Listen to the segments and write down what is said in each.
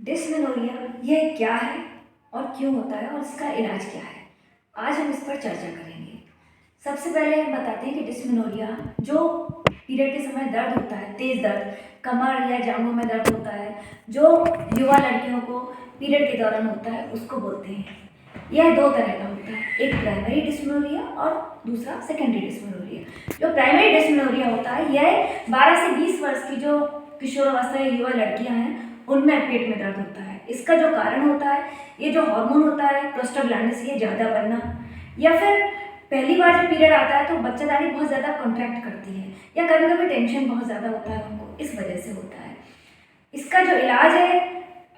Dysmenorrhoea यह क्या है और क्यों होता है और इसका इलाज क्या है, आज हम इस पर चर्चा करेंगे। सबसे पहले हम बताते हैं कि डिस्मेनोरिया जो पीरियड के समय दर्द होता है, तेज़ दर्द, कमर या जांघों में दर्द होता है, जो युवा लड़कियों को पीरियड के दौरान होता है, उसको बोलते हैं। यह दो तरह का होता है, एक प्राइमरी डिस्मेनोरिया और दूसरा सेकेंडरी डिस्मेनोरिया। जो प्राइमरी डिस्मेनोरिया होता है यह 12 से 20 वर्ष की जो किशोरावस्था या युवा लड़कियां हैं उनमें पेट में दर्द होता है। इसका जो कारण होता है, ये जो हार्मोन होता है प्रोस्टाग्लैंडिन ये ज़्यादा बनना, या फिर पहली बार जब पीरियड आता है तो बच्चेदानी बहुत ज़्यादा कॉन्ट्रैक्ट करती है, या कभी कभी टेंशन बहुत ज़्यादा होता है उनको, इस वजह से होता है। इसका जो इलाज है,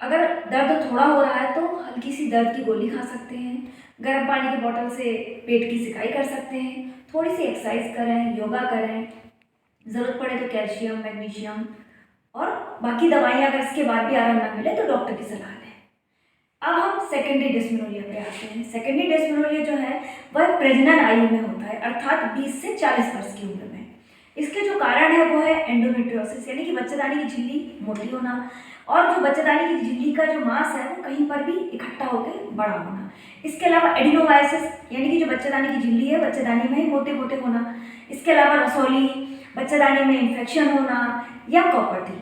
अगर दर्द थोड़ा हो रहा है तो हल्की सी दर्द की गोली खा सकते हैं, गर्म पानी की बोतल से पेट की सिकाई कर सकते हैं, थोड़ी सी एक्सरसाइज करें, योगा करें, ज़रूरत पड़े तो कैल्शियम, मैग्नीशियम और बाकी दवाइयाँ अगर इसके बाद भी आराम ना मिले तो डॉक्टर की सलाह लें। अब हम सेकेंडरी डिस्मेनोरिया पे आते हैं। सेकेंडरी डिस्मेनोरिया जो है वह प्रजनन आयु में होता है, अर्थात 20 से 40 वर्ष की उम्र में। इसके जो कारण है वो है एंडोमेट्रियोसिस, यानी कि बच्चेदानी की झिल्ली मोटी होना, और जो बच्चेदानी की झिल्ली का जो मांस है वो कहीं पर भी इकट्ठा होकर बड़ा होना। इसके अलावा एडिनोवायसिस, यानी कि जो बच्चेदानी की झिल्ली है बच्चेदानी में ही मोटे मोटे होना। इसके अलावा रसौली, बच्चेदानी में इन्फेक्शन होना या कॉपर्टी।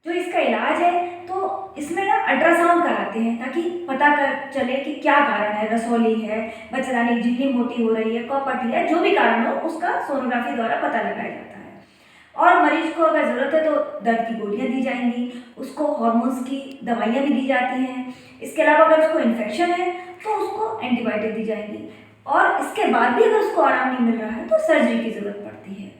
जो इसका इलाज है तो इसमें ना अल्ट्रासाउंड कराते हैं ताकि पता कर चले कि क्या कारण है, रसौली है, बच्चेदानी की झिल्ली मोटी हो रही है, कॉपर्टी है, जो भी कारण हो उसका सोनोग्राफी द्वारा पता लगाया जाता है। और मरीज को अगर ज़रूरत है तो दर्द की गोलियां दी जाएंगी, उसको हार्मोन्स की दवाइयां भी दी जाती हैं। इसके अलावा अगर उसको इन्फेक्शन है तो उसको एंटीबायोटिक दी जाएंगी, और इसके बाद भी अगर उसको आराम नहीं मिल रहा है तो सर्जरी की ज़रूरत पड़ती है।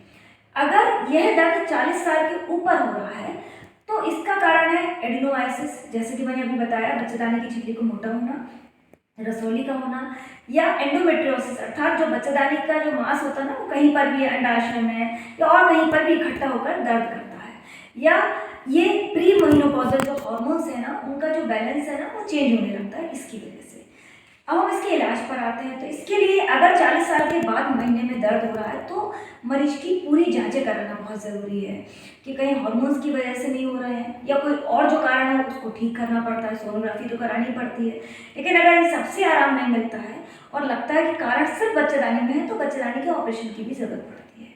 अगर यह दर्द 40 साल के ऊपर हो रहा है तो इसका कारण है एडिनोवायसिस, जैसे कि मैंने अभी बताया, बच्चेदानी की झिल्ली को मोटा होना, रसौली का होना, या एंडोमेट्रियोसिस, अर्थात जो बच्चेदानी का जो मांस होता है ना वो कहीं पर भी अंडाशय में या और कहीं पर भी इकट्ठा होकर दर्द करता है, या ये प्री मेनोपॉजल जो हॉर्मोन्स है ना उनका जो बैलेंस है ना वो चेंज होने लगता है इसकी वजह से। अब हम इसके इलाज पर आते हैं। तो इसके लिए अगर 40 साल के बाद महीने में दर्द हो रहा है तो मरीज की पूरी जांचें कराना बहुत ज़रूरी है कि कहीं हार्मोन्स की वजह से नहीं हो रहे हैं या कोई और जो कारण है उसको ठीक करना पड़ता है, सोनोग्राफी तो करानी पड़ती है। लेकिन अगर इन सबसे आराम नहीं मिलता है और लगता है कि कारण सिर्फ बच्चेदानी में है तो बच्चेदानी के ऑपरेशन की भी ज़रूरत पड़ती है।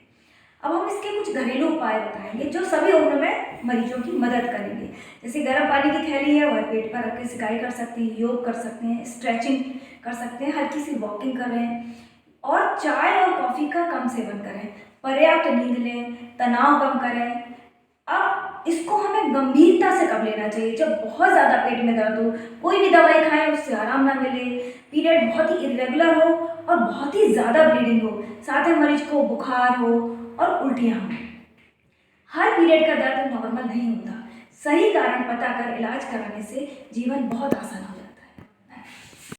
अब हम इसके कुछ घरेलू उपाय बताएंगे जो सभी उम्र में मरीजों की मदद करेंगे। जैसे गर्म पानी की थैली है वह पेट पर रख के सिकाई कर सकते हैं, योग कर सकते हैं, स्ट्रेचिंग कर सकते हैं, हल्की सी वॉकिंग कर रहे हैं, और चाय और कॉफ़ी का कम सेवन करें, पर्याप्त नींद लें, तनाव कम करें। अब इसको हमें गंभीरता से कब लेना चाहिए, जब बहुत ज़्यादा पेट में दर्द हो, कोई भी दवाई खाएं उससे आराम ना मिले, पीरियड बहुत ही इरेगुलर हो और बहुत ही ज़्यादा ब्लीडिंग हो, साथ ही मरीज को बुखार हो और उल्टियाँ हों। हर पीरियड का दर्द नॉर्मल नहीं होता, सही कारण पता कर इलाज कराने से जीवन बहुत आसान हो जाता है।